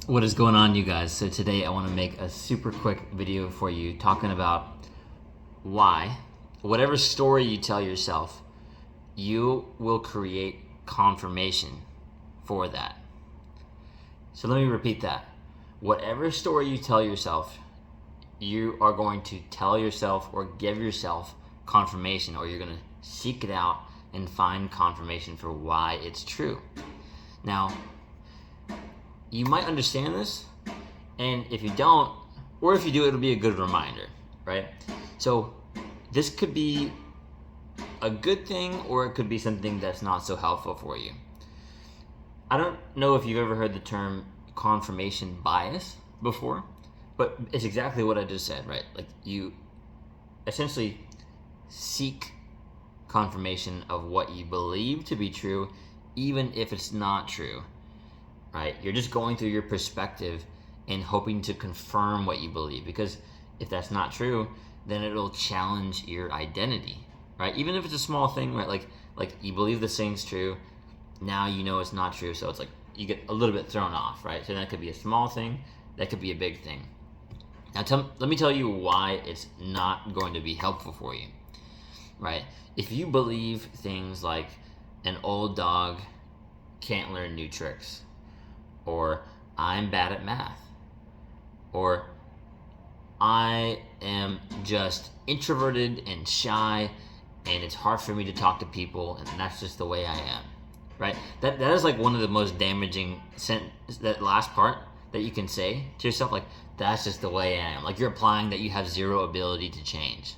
What is going on, you guys? So today I want to make a super quick video for you talking about why whatever story you tell yourself, you will create confirmation for that. So let me repeat that. Whatever story you tell yourself, you are going to tell yourself or give yourself confirmation, or you're going to seek it out and find confirmation for why it's true. Now, you might understand this, and if you don't, or if you do, it'll be a good reminder, right? So this could be a good thing, or it could be something that's not so helpful for you. I don't know if you've ever heard the term confirmation bias before, but it's exactly what I just said, right? Like, you essentially seek confirmation of what you believe to be true, even if it's not true, right? You're just going through your perspective and hoping to confirm what you believe, because if that's not true, then it'll challenge your identity, right? Even if it's a small thing, right? Like you believe this thing's true, now you know it's not true, so it's like you get a little bit thrown off, right? So that could be a small thing, that could be a big thing. Now let me tell you why it's not going to be helpful for you, right? If you believe things like an old dog can't learn new tricks, or I'm bad at math, or I am just introverted and shy and it's hard for me to talk to people and that's just the way I am, right? That is like one of the most damaging that last part that you can say to yourself, like, that's just the way I am. Like, you're implying that you have zero ability to change.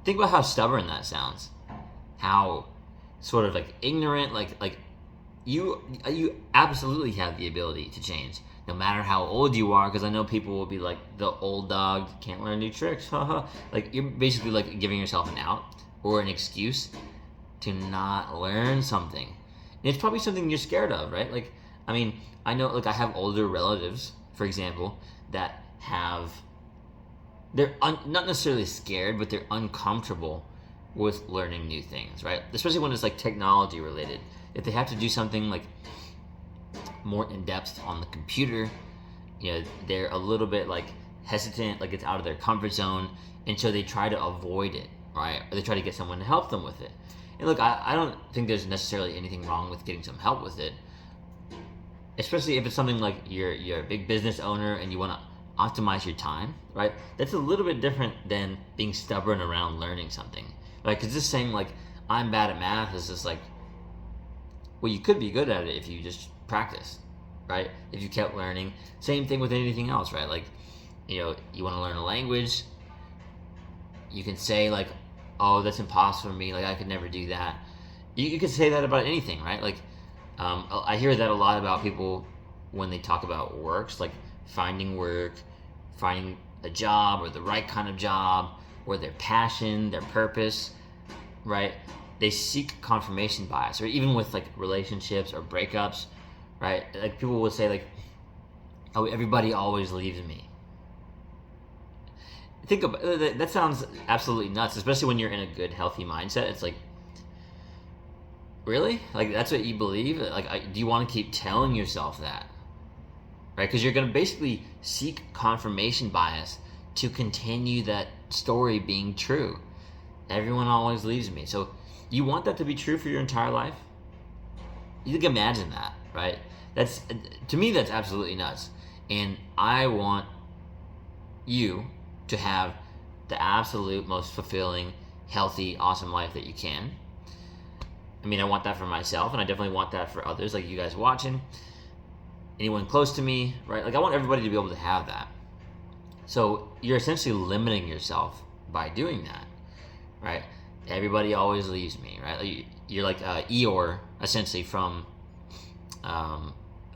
Think about how stubborn that sounds. How sort of like ignorant, like you absolutely have the ability to change, no matter how old you are. Because I know people will be like, the old dog can't learn new tricks, haha. Like, you're basically like giving yourself an out or an excuse to not learn something. And it's probably something you're scared of, right? Like, I mean, I know, like, I have older relatives, for example, that they're not necessarily scared, but they're uncomfortable with learning new things, right? Especially when it's like technology related. If they have to do something like more in depth on the computer, they're a little bit like hesitant, like it's out of their comfort zone, and so they try to avoid it, right? Or they try to get someone to help them with it. And look, I don't think there's necessarily anything wrong with getting some help with it, especially if it's something like you're a big business owner and you want to optimize your time, right? That's a little bit different than being stubborn around learning something, right? Because just saying like, I'm bad at math is just like, well, you could be good at it if you just practice, right? If you kept learning. Same thing with anything else, right? Like, you want to learn a language, you can say like, oh, that's impossible for me, like I could never do that. You could say that about anything, right? Like, I hear that a lot about people when they talk about works, like finding work, finding a job, or the right kind of job, or their passion, their purpose, right? They seek confirmation bias, or even with like relationships or breakups, right? Like, people will say like, oh, everybody always leaves me. Think about that. Sounds absolutely nuts, especially when you're in a good, healthy mindset. It's like, really? Like, that's what you believe? Like, do you want to keep telling yourself that? Right? Because you're going to basically seek confirmation bias to continue that story being true. Everyone always leaves me. So you want that to be true for your entire life? You can imagine that, right? To me, that's absolutely nuts. And I want you to have the absolute most fulfilling, healthy, awesome life that you can. I mean, I want that for myself, and I definitely want that for others, like you guys watching, anyone close to me, right? Like, I want everybody to be able to have that. So you're essentially limiting yourself by doing that, right? Everybody always leaves me, right? Like, you're like Eeyore, essentially, from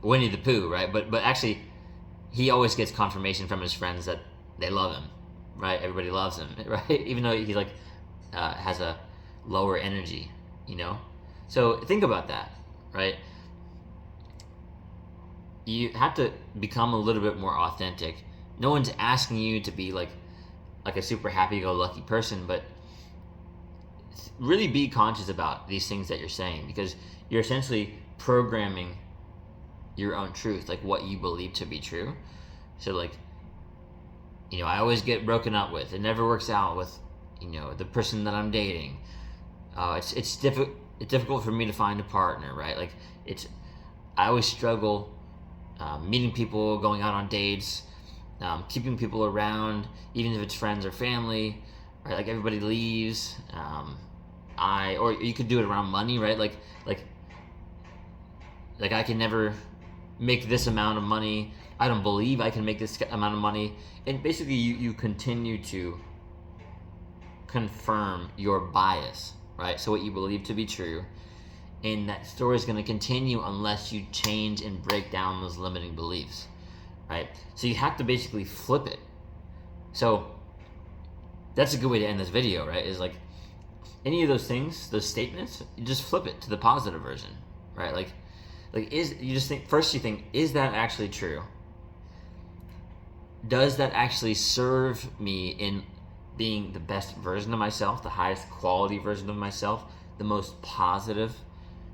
Winnie the Pooh, right? But actually, he always gets confirmation from his friends that they love him, right? Everybody loves him, right? Even though he like has a lower energy, So think about that, right? You have to become a little bit more authentic. No one's asking you to be like a super happy-go-lucky person, but really be conscious about these things that you're saying, because you're essentially programming your own truth, like what you believe to be true. So like, I always get broken up with. It never works out with, the person that I'm dating. It's difficult for me to find a partner, right? Like I always struggle meeting people, going out on dates, keeping people around, even if it's friends or family, right? Like everybody leaves. Or you could do it around money, right? Like I can never make this amount of money. I don't believe I can make this amount of money. And basically you continue to confirm your bias, right? So what you believe to be true. And that story is going to continue unless you change and break down those limiting beliefs, right? So you have to basically flip it. So that's a good way to end this video, right? Is like any of those things, those statements, you just flip it to the positive version, right? Like you think, is that actually true? Does that actually serve me in being the best version of myself, the highest quality version of myself, the most positive,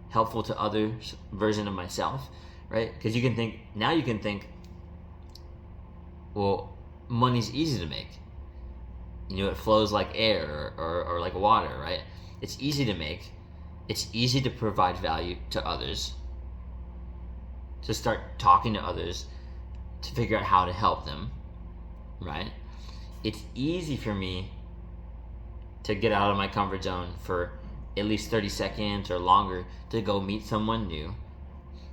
helpful to others version of myself, right? Because you can think, well, money's easy to make. It flows like air or like water, right? It's easy to make. It's easy to provide value to others, to start talking to others, to figure out how to help them, right? It's easy for me to get out of my comfort zone for at least 30 seconds or longer to go meet someone new,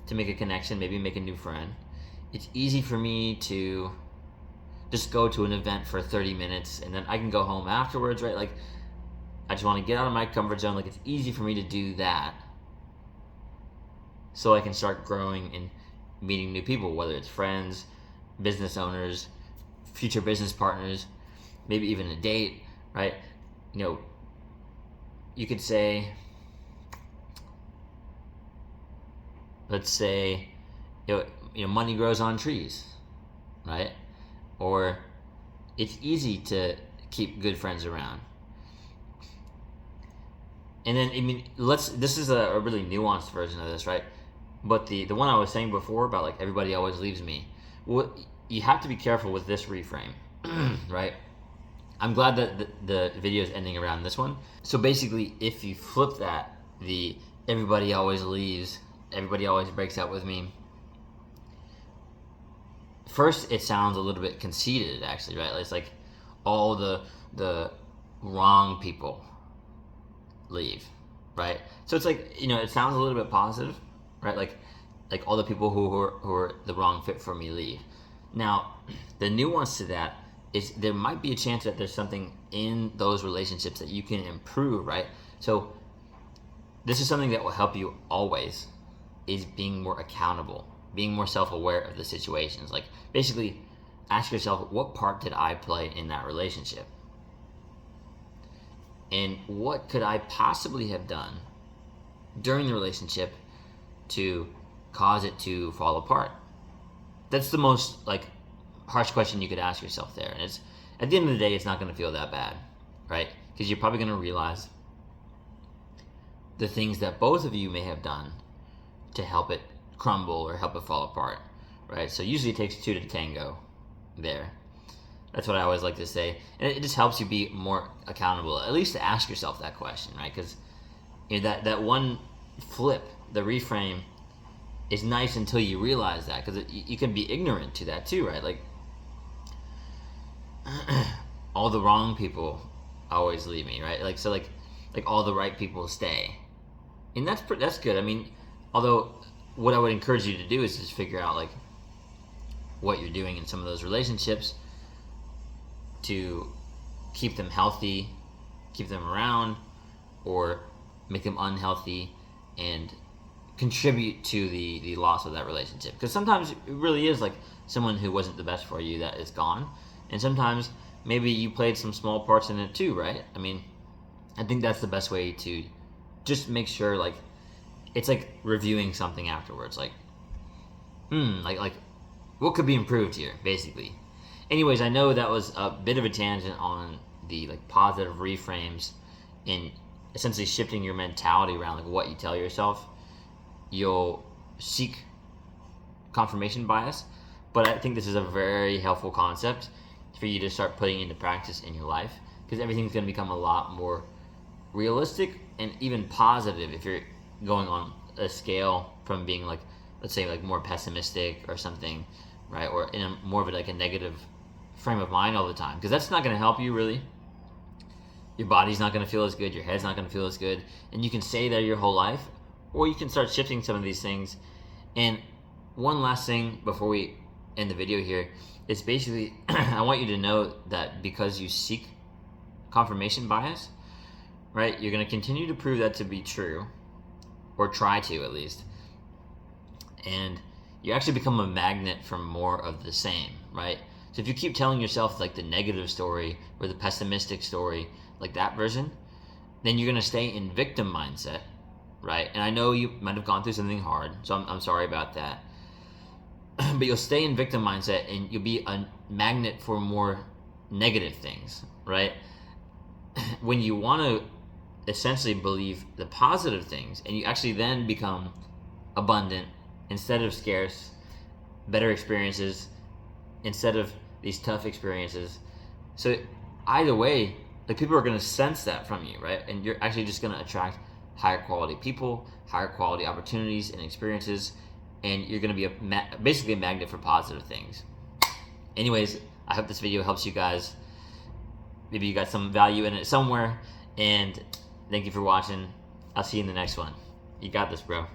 to make a connection, maybe make a new friend. It's easy for me to just go to an event for 30 minutes and then I can go home afterwards, right? Like, I just want to get out of my comfort zone. Like, it's easy for me to do that so I can start growing and meeting new people, whether it's friends, business owners, future business partners, maybe even a date, right? You could say, let's say, money grows on trees, right? Or it's easy to keep good friends around. And then, this is a really nuanced version of this, right? But the one I was saying before about like everybody always leaves me, well, you have to be careful with this reframe, right? I'm glad that the video is ending around this one. So basically, if you flip that, the everybody always leaves, everybody always breaks up with me, first it sounds a little bit conceited, actually, right? It's like all the wrong people leave, right? So it's like, it sounds a little bit positive, right? Like all the people who are the wrong fit for me leave. Now, the nuance to that is there might be a chance that there's something in those relationships that you can improve, right? So this is something that will help you always, is being more accountable, being more self-aware of the situations. Like, basically ask yourself, what part did I play in that relationship? And what could I possibly have done during the relationship to cause it to fall apart? That's the most harsh question you could ask yourself there. And it's, at the end of the day, it's not going to feel that bad, right? Because you're probably going to realize the things that both of you may have done to help it crumble or help it fall apart, right? So usually it takes two to tango there. That's what I always like to say. And it just helps you be more accountable, at least to ask yourself that question, right? Because that one flip, the reframe, is nice until you realize that, because you can be ignorant to that too, right? Like, all the wrong people always leave me, right? Like all the right people stay, and that's good. Although what I would encourage you to do is just figure out what you're doing in some of those relationships to keep them healthy, keep them around, or make them unhealthy and contribute to the loss of that relationship. Because sometimes it really is someone who wasn't the best for you that is gone, and sometimes maybe you played some small parts in it too, right? I think that's the best way to just make sure, it's like reviewing something afterwards, what could be improved here, basically. Anyways, I know that was a bit of a tangent on the positive reframes and essentially shifting your mentality around what you tell yourself. You'll seek confirmation bias, but I think this is a very helpful concept for you to start putting into practice in your life, because everything's going to become a lot more realistic and even positive if you're going on a scale from being like, let's say, like more pessimistic or something, right? Or in more of a negative frame of mind all the time, because that's not going to help you really. Your body's not going to feel as good, your head's not going to feel as good, and you can stay there your whole life, or you can start shifting some of these things. And one last thing before we end the video here is basically I want you to know that because you seek confirmation bias, right, you're going to continue to prove that to be true, or try to at least, and you actually become a magnet for more of the same, right? So if you keep telling yourself like the negative story or the pessimistic story, like that version, then you're going to stay in victim mindset, right? And I know you might have gone through something hard, so I'm sorry about that. But you'll stay in victim mindset and you'll be a magnet for more negative things, right? When you want to essentially believe the positive things, and you actually then become abundant instead of scarce, better experiences instead of these tough experiences. So either way, like, people are going to sense that from you, right? And you're actually just going to attract higher quality people, higher quality opportunities and experiences, and you're going to be basically a magnet for positive things. Anyways, I hope this video helps you guys. Maybe you got some value in it somewhere, and thank you for watching. I'll see you in the next one. You got this, bro.